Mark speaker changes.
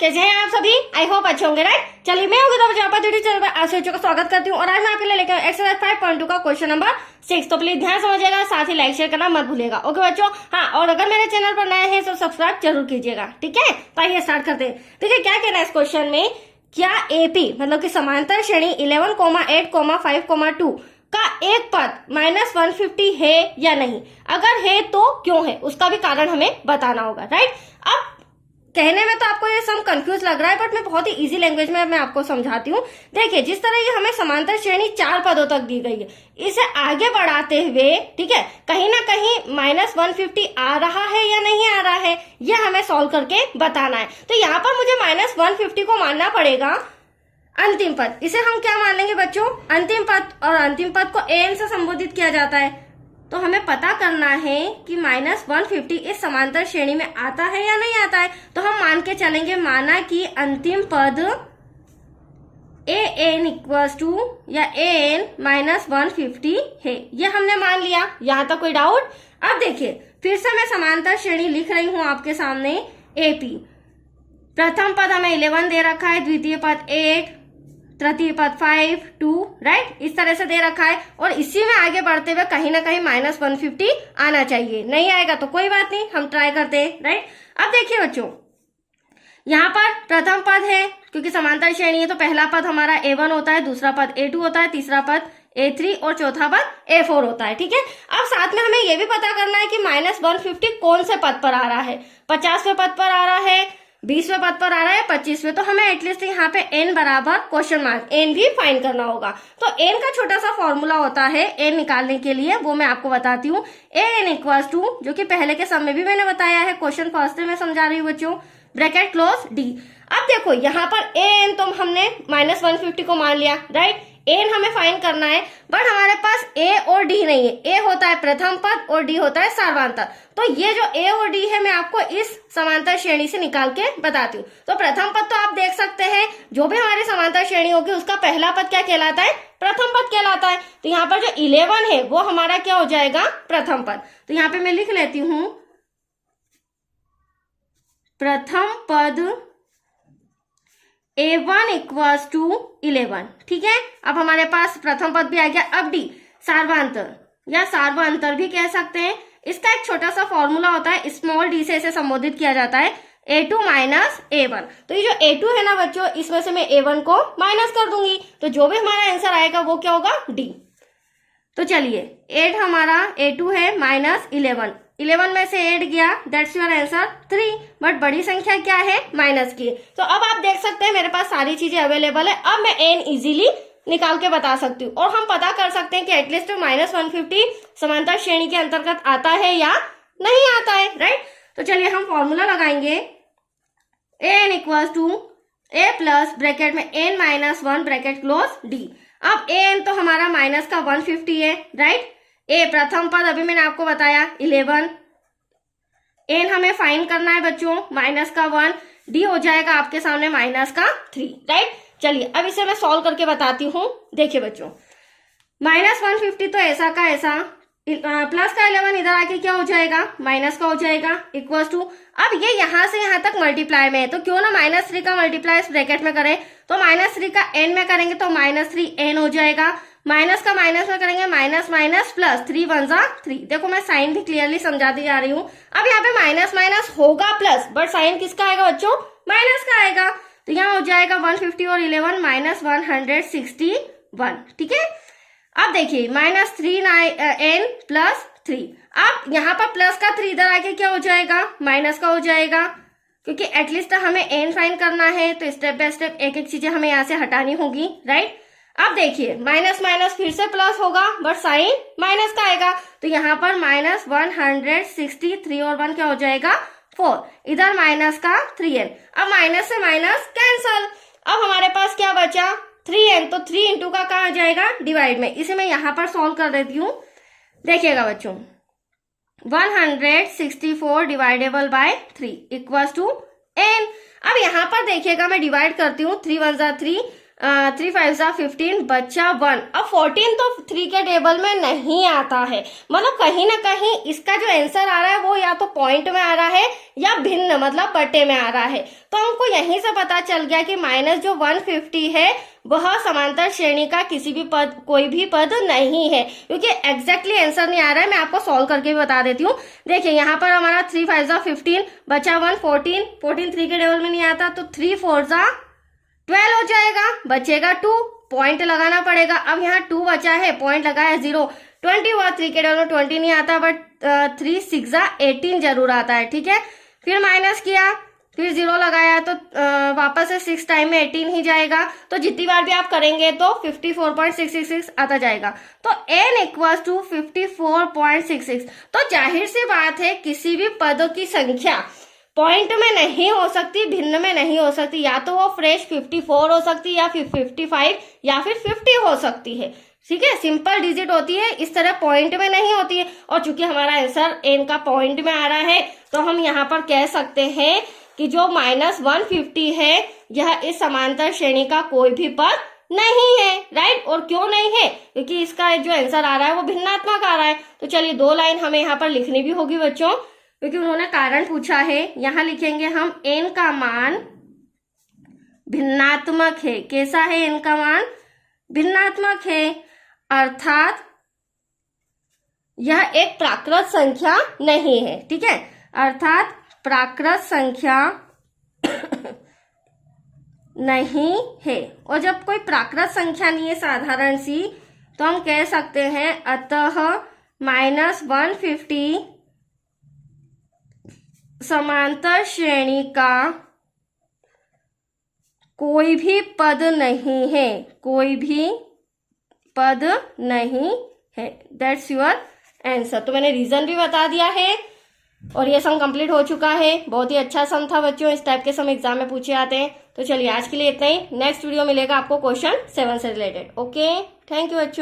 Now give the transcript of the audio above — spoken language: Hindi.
Speaker 1: कैसे हैं आप सभी? आई होप अच्छे होंगे, राइट। चलिए मैं होगी तो बच्चों आपका यूट्यूब चैनल पर आप सभी का स्वागत करती हूँ और आज मैं आपके लिए लेकर एक्सरसाइज 5.2 का क्वेश्चन नंबर 6। तो प्लीज ध्यान समझिएगा, साथ ही लाइक शेयर करना मत भूलिएगा। ओके बच्चों, हाँ, और अगर मेरे चैनल पर नए हैं तो सब्सक्राइब जरूर कीजिएगा, ठीक है। तो आइए स्टार्ट करते हैं। देखिए क्या कहना है इस क्वेश्चन में, क्या एपी मतलब कि समांतर श्रेणी 11,8,5,2 का एक पद -150 है या नहीं, अगर है तो क्यों है, उसका भी कारण हमें बताना होगा, राइट। अब कहने में तो आपको ये सम कंफ्यूज लग रहा है, बट मैं बहुत ही इजी लैंग्वेज में मैं आपको समझाती हूँ। देखिए जिस तरह ये हमें समांतर श्रेणी 4 पदों तक दी गई है, इसे आगे बढ़ाते हुए, ठीक है, कहीं ना कहीं -150 आ रहा है या नहीं आ रहा है, ये हमें सॉल्व करके बताना है। तो यहाँ पर मुझे -150 को मानना पड़ेगा अंतिम पद। इसे हम क्या मान लेंगे बच्चों, अंतिम पद, और अंतिम पद को an से संबोधित किया जाता है। तो हमें पता करना है कि -150 इस समांतर श्रेणी में आता है या नहीं आता है। तो हम मान के चलेंगे, माना कि अंतिम पद an इक्वल्स टू या an -150 है, ये हमने मान लिया। यहां तक कोई डाउट? अब देखिए फिर से मैं समांतर श्रेणी लिख रही हूं आपके सामने। एपी प्रथम पद हमें 11 दे रखा है, द्वितीय पद 8, तृतीय पद 5, 2, राइट, इस तरह से दे रखा है। और इसी में आगे बढ़ते हुए कहीं ना कहीं -150 आना चाहिए। नहीं आएगा तो कोई बात नहीं, हम ट्राई करते हैं, राइट। अब देखिए बच्चों, यहाँ पर प्रथम पद है, क्योंकि समांतर श्रेणी है तो पहला पद हमारा A1 होता है, दूसरा पद A2 होता है, तीसरा पद A3 और चौथा पद A4 होता है, ठीक है। अब साथ में हमें यह भी पता करना है कि -150 कौन से पद पर आ रहा है, 50वें पद पर आ रहा है, 20वें पद पर आ रहा है, 25वें। तो हमें एटलीस्ट यहाँ पे n बराबर क्वेश्चन मार्क n भी फाइंड करना होगा। तो n का छोटा सा फॉर्मूला होता है n निकालने के लिए, वो मैं आपको बताती हूँ। an इक्वल्स टू, जो कि पहले के समय भी मैंने बताया है, क्वेश्चन फर्स्ट में समझा रही हूँ बच्चों, ब्रैकेट क्लोज d। अब देखो यहाँ पर an तो हमने -150 को मान लिया, राइट। n हमें फाइंड करना है, बट हमारे पास a और d नहीं है। a होता है प्रथम पद और d होता है सार्वांतर। तो ये जो a और d है मैं आपको इस समांतर श्रेणी से निकाल के बताती हूँ। तो प्रथम पद तो आप देख सकते हैं, जो भी हमारी समांतर श्रेणी होगी उसका पहला पद क्या कहलाता है, प्रथम पद कहलाता है। तो यहाँ पर जो 11 है वो हमारा क्या हो जाएगा, प्रथम पद। तो यहाँ पे मैं लिख लेती हूँ प्रथम पद A1 इक्वल्स टू 11, ठीक है। अब हमारे पास प्रथम पद भी आ गया। अब डी सार्वांतर या सार्वांतर भी कह सकते हैं। इसका एक छोटा सा फॉर्मूला होता है, स्मॉल डी से इसे संबोधित किया जाता है, A2 -A1। तो ये जो A2 है ना बच्चों, इसमें से मैं A1 को माइनस कर दूंगी, तो जो भी हमारा आंसर आएगा वो क्या होगा, डी। तो चलिए 8 हमारा A2 है, -11 में से 8 गया, दैट्स योर आंसर 3। बट बड़ी संख्या क्या है, माइनस की। तो अब आप देख सकते हैं मेरे पास सारी चीजें अवेलेबल है। अब मैं n इजीली निकाल के बता सकती हूँ, और हम पता कर सकते हैं कि एटलीस्ट -150 समांतर श्रेणी के अंतर्गत आता है या नहीं आता है, राइट। तो चलिए हम फॉर्मूला लगाएंगे, an equals to a plus bracket में n-1 ब्रैकेट क्लोज d। अब an तो हमारा माइनस का 150 है, राइट। a प्रथम पद अभी मैंने आपको बताया 11, n हमें फाइंड करना है बच्चों माइनस का 1, d हो जाएगा आपके सामने माइनस का 3, राइट। चलिए अब इसे मैं सॉल्व करके बताती हूँ। देखिए बच्चों, -150 तो ऐसा का ऐसा, प्लस का 11 इधर आके क्या हो जाएगा, माइनस का हो जाएगा, इक्वल्स टू, अब ये यहाँ से यहाँ तक मल्टीप्लाई में है, तो क्यों ना -3 का मल्टीप्लाई इस ब्रैकेट में करें। तो -3 का n में करेंगे तो -3n हो जाएगा, माइनस का माइनस में करेंगे माइनस माइनस प्लस, 3 1 जा 3। देखो मैं साइन भी क्लियरली समझाती जा रही हूँ। अब यहाँ पे माइनस माइनस होगा प्लस, बट साइन किसका आएगा बच्चों, माइनस का आएगा। तो यहाँ हो जाएगा 150 और 11 -161, ठीक है। अब देखिए -3n प्लस 3, अब यहाँ पर प्लस का 3 इधर आके क्या हो जाएगा, माइनस का हो जाएगा, क्योंकि एटलीस्ट हमें n फाइंड करना है। तो स्टेप बाय स्टेप एक एक चीजें हमें यहाँ से हटानी होगी, राइट। अब देखिए माइनस माइनस फिर से प्लस होगा, बट साइन माइनस का आएगा। तो यहाँ पर -163 और 1 क्या हो जाएगा, 4, इधर माइनस का 3n। अब माइनस से माइनस कैंसल, अब हमारे पास क्या बचा, 3n। तो 3 इंटू का कहाँ आ जाएगा, डिवाइड में। इसे मैं यहाँ पर सॉल्व कर देती हूँ। देखिएगा बच्चों, 164 divisible by 3 equals to n। अब यहाँ पर देखिएगा मैं डिवाइड करती हूँ, 3 1 जा 3, 3 5 15 बच्चा 1। अब 14 तो 3 के टेबल में नहीं आता है, मतलब कहीं ना कहीं इसका जो आंसर आ रहा है वो या तो पॉइंट में आ रहा है या भिन्न मतलब बटे में आ रहा है। तो हमको यहीं से पता चल गया कि माइनस जो 150 है वह समांतर श्रेणी का किसी भी पद, कोई भी पद नहीं है, क्योंकि एग्जैक्टली आंसर नहीं आ रहा है। मैं आपको सॉल्व करके भी बता देती हूँ। देखिए यहाँ पर हमारा 3 5 15 बचा 1 14 3 के टेबल में नहीं आता, तो 3 4 12 हो जाएगा, बचेगा 2, पॉइंट लगाना पड़ेगा। अब यहाँ 2 बचा है, पॉइंट लगाया 0, 20 हुआ, 3 के टेबल में 20 नहीं आता, बट 3 6 18 जरूर आता है, ठीक है। फिर माइनस किया, फिर 0 लगाया, तो वापस से 6 टाइम में 18 ही जाएगा, तो जितनी बार भी आप करेंगे तो 54.666 आता जाएगा। तो n इक्वल टू 54.66। तो जाहिर सी बात है किसी भी पदों की संख्या पॉइंट में नहीं हो सकती, भिन्न में नहीं हो सकती, या तो वो फ्रेश 54 हो सकती है या फिर 55 या फिर 50 हो सकती है, ठीक है। सिंपल डिजिट होती है, इस तरह पॉइंट में नहीं होती है। और चूंकि हमारा आंसर n का पॉइंट में आ रहा है, तो हम यहाँ पर कह सकते हैं कि जो -150 है यह इस समांतर श्रेणी का कोई भी पद नहीं है, राइट। और क्यों नहीं है, क्योंकि इसका जो आंसर आ रहा है वो भिन्नात्मक आ रहा है। तो चलिए 2 लाइन हमें यहाँ पर लिखनी भी होगी बच्चों, क्योंकि उन्होंने कारण पूछा है। यहां लिखेंगे हम n का मान भिन्नात्मक है। कैसा है n का मान? भिन्नात्मक है, अर्थात यह एक प्राकृत संख्या नहीं है, ठीक है। अर्थात प्राकृत संख्या नहीं है। और जब कोई प्राकृत संख्या नहीं है साधारण सी, तो हम कह सकते हैं अतः -150 समांतर श्रेणी का कोई भी पद नहीं है, कोई भी पद नहीं है। That's your answer. तो मैंने रीजन भी बता दिया है और ये सम कंप्लीट हो चुका है। बहुत ही अच्छा सम था बच्चों, इस टाइप के सम एग्जाम में पूछे आते हैं। तो चलिए आज के लिए इतना ही। नेक्स्ट वीडियो मिलेगा आपको क्वेश्चन 7 से रिलेटेड। ओके, थैंक यू बच्चों।